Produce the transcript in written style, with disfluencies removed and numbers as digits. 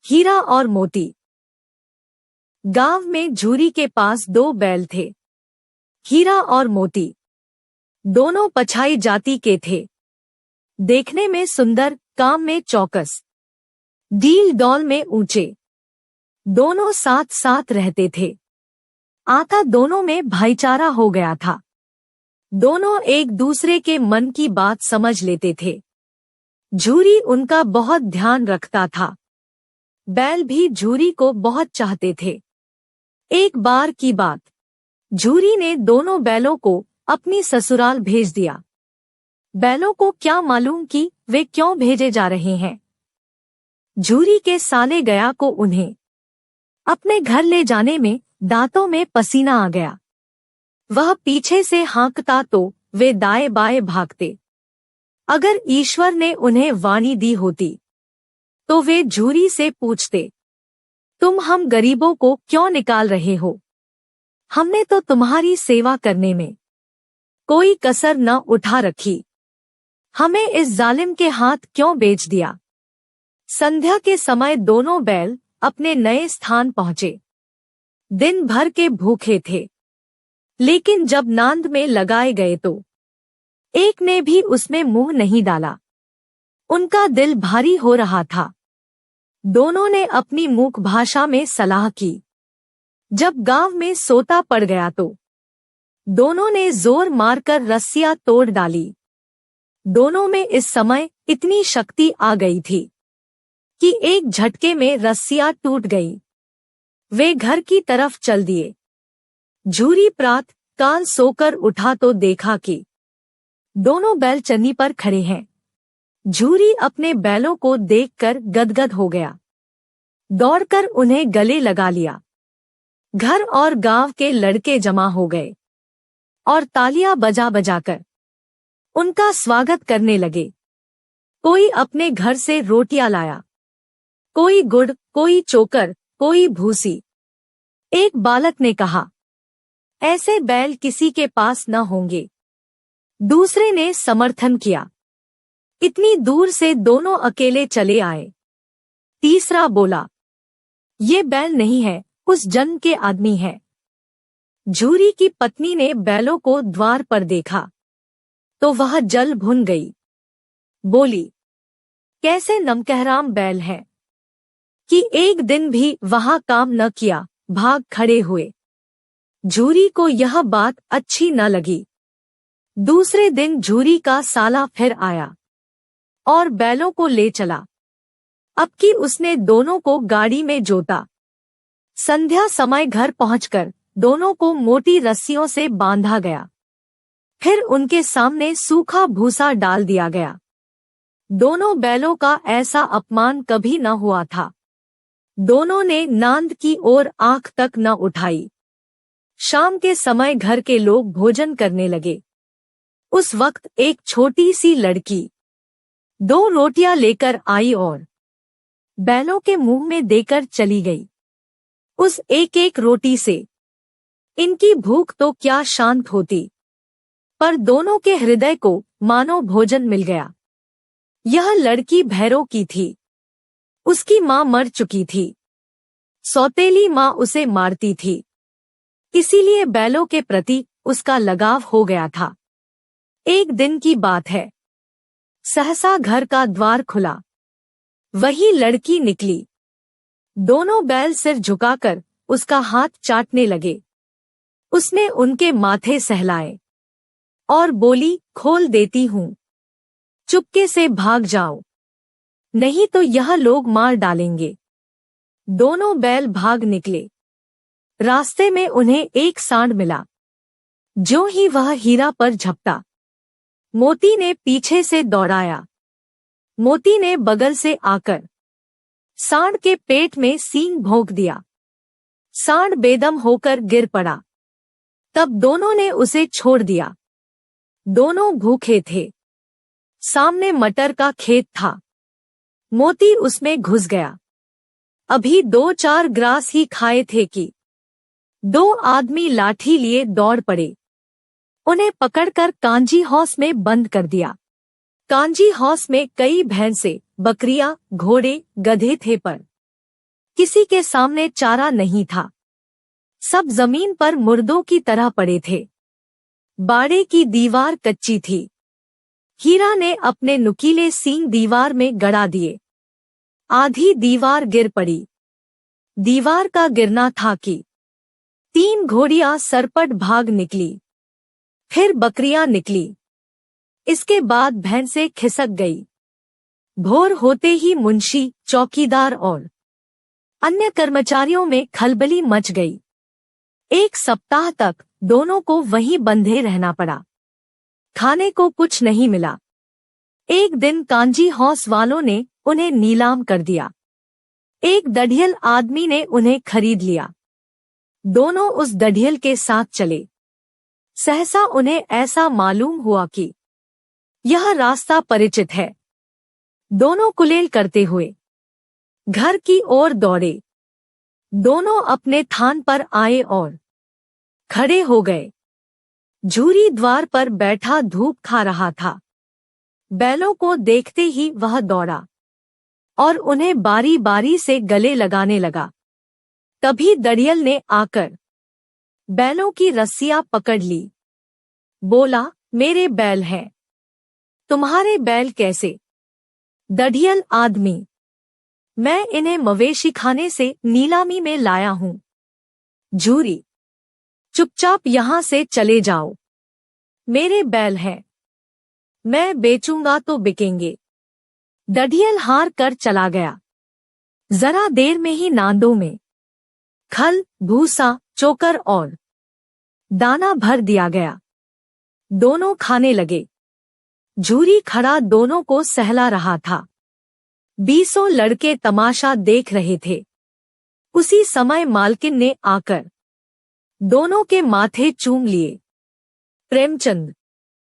हीरा और मोती। गांव में झूरी के पास 2 बैल थे, हीरा और मोती। दोनों पछाई जाति के थे, देखने में सुंदर, काम में चौकस, डील डौल में ऊंचे। दोनों साथ साथ रहते थे। आता दोनों में भाईचारा हो गया था। दोनों एक दूसरे के मन की बात समझ लेते थे। झूरी उनका बहुत ध्यान रखता था। बैल भी झूरी को बहुत चाहते थे। एक बार की बात, झूरी ने दोनों बैलों को अपनी ससुराल भेज दिया। बैलों को क्या मालूम कि वे क्यों भेजे जा रहे हैं। झूरी के साले गया को उन्हें अपने घर ले जाने में दांतों में पसीना आ गया। वह पीछे से हाँकता तो वे दाएं बाएं भागते। अगर ईश्वर ने उन्हें वाणी दी होती तो वे झूरी से पूछते, तुम हम गरीबों को क्यों निकाल रहे हो? हमने तो तुम्हारी सेवा करने में कोई कसर न उठा रखी। हमें इस जालिम के हाथ क्यों बेच दिया? संध्या के समय दोनों बैल अपने नए स्थान पहुंचे। दिन भर के भूखे थे, लेकिन जब नांद में लगाए गए तो एक ने भी उसमें मुंह नहीं डाला। उनका दिल भारी हो रहा था। दोनों ने अपनी मूक भाषा में सलाह की। जब गांव में सोता पड़ गया तो दोनों ने जोर मारकर रस्सियां तोड़ डाली। दोनों में इस समय इतनी शक्ति आ गई थी कि एक झटके में रस्सियां टूट गई। वे घर की तरफ चल दिए। झूरी प्रात काल सोकर उठा तो देखा कि दोनों बैल चन्नी पर खड़े हैं। झूरी अपने बैलों को देखकर गदगद हो गया। दौड़कर उन्हें गले लगा लिया। घर और गांव के लड़के जमा हो गए और तालियां बजा बजाकर उनका स्वागत करने लगे। कोई अपने घर से रोटियां लाया, कोई गुड़, कोई चोकर, कोई भूसी। एक बालक ने कहा, ऐसे बैल किसी के पास न होंगे। दूसरे ने समर्थन किया, इतनी दूर से दोनों अकेले चले आए। तीसरा बोला, ये बैल नहीं है, उस जन्म के आदमी है। झूरी की पत्नी ने बैलों को द्वार पर देखा तो वह जल भुन गई। बोली, कैसे नमकहराम बैल है कि एक दिन भी वहां काम न किया, भाग खड़े हुए। झूरी को यह बात अच्छी न लगी। दूसरे दिन झूरी का साला फिर आया और बैलों को ले चला। अब की उसने दोनों को गाड़ी में जोता। संध्या समय घर पहुंचकर दोनों को मोटी रस्सियों से बांधा गया। फिर उनके सामने सूखा भूसा डाल दिया गया। दोनों बैलों का ऐसा अपमान कभी न हुआ था। दोनों ने नांद की ओर आंख तक न उठाई। शाम के समय घर के लोग भोजन करने लगे। उस वक्त एक छोटी सी लड़की 2 रोटियां लेकर आई और बैलों के मुंह में देकर चली गई। उस एक एक रोटी से इनकी भूख तो क्या शांत होती, पर दोनों के हृदय को मानो भोजन मिल गया। यह लड़की भैरों की थी। उसकी मां मर चुकी थी। सौतेली मां उसे मारती थी, इसीलिए बैलों के प्रति उसका लगाव हो गया था। एक दिन की बात है, सहसा घर का द्वार खुला। वही लड़की निकली। दोनों बैल सिर झुकाकर उसका हाथ चाटने लगे। उसने उनके माथे सहलाए और बोली, खोल देती हूं, चुपके से भाग जाओ, नहीं तो यह लोग मार डालेंगे। दोनों बैल भाग निकले। रास्ते में उन्हें एक सांड मिला। ज्यों ही वह हीरा पर झपटा, मोती ने पीछे से दौड़ाया। मोती ने बगल से आकर सांड के पेट में सींग भोंक दिया। सांड बेदम होकर गिर पड़ा। तब दोनों ने उसे छोड़ दिया। दोनों भूखे थे। सामने मटर का खेत था। मोती उसमें घुस गया। अभी 2-4 ग्रास ही खाए थे कि 2 आदमी लाठी लिए दौड़ पड़े। उन्हें पकड़कर कांजी हाउस में बंद कर दिया। कांजी हाउस में कई भैंसे, बकरियां, घोड़े, गधे थे, पर किसी के सामने चारा नहीं था। सब जमीन पर मुर्दों की तरह पड़े थे। बाड़े की दीवार कच्ची थी। हीरा ने अपने नुकीले सींग दीवार में गड़ा दिए। आधी दीवार गिर पड़ी। दीवार का गिरना था कि 3 घोड़ियां सरपट भाग निकली। फिर बकरियां निकली। इसके बाद भैंसें खिसक गई। भोर होते ही मुंशी, चौकीदार और अन्य कर्मचारियों में खलबली मच गई। 1 सप्ताह तक दोनों को वहीं बंधे रहना पड़ा। खाने को कुछ नहीं मिला। एक दिन कांजी हौस वालों ने उन्हें नीलाम कर दिया। एक दढ़ियल आदमी ने उन्हें खरीद लिया। दोनों उस दढ़ियल के साथ चले। सहसा उन्हें ऐसा मालूम हुआ कि यह रास्ता परिचित है। दोनों कुलेल करते हुए घर की ओर दौड़े। दोनों अपने थान पर आए और खड़े हो गए। झूरी द्वार पर बैठा धूप खा रहा था। बैलों को देखते ही वह दौड़ा और उन्हें बारी बारी से गले लगाने लगा। तभी दढ़ियल ने आकर बैलों की रस्सियां पकड़ ली। बोला, मेरे बैल हैं। तुम्हारे बैल कैसे? दढ़ियल आदमी, मैं इन्हें मवेशी खाने से नीलामी में लाया हूं। झूरी, चुपचाप यहां से चले जाओ। मेरे बैल हैं, मैं बेचूंगा तो बिकेंगे। दढ़ियल हार कर चला गया। जरा देर में ही नांदों में खल, भूसा, चोकर और दाना भर दिया गया। दोनों खाने लगे। झूरी खड़ा दोनों को सहला रहा था। 20 लड़के तमाशा देख रहे थे। उसी समय मालकिन ने आकर दोनों के माथे चूम लिए। प्रेमचंद,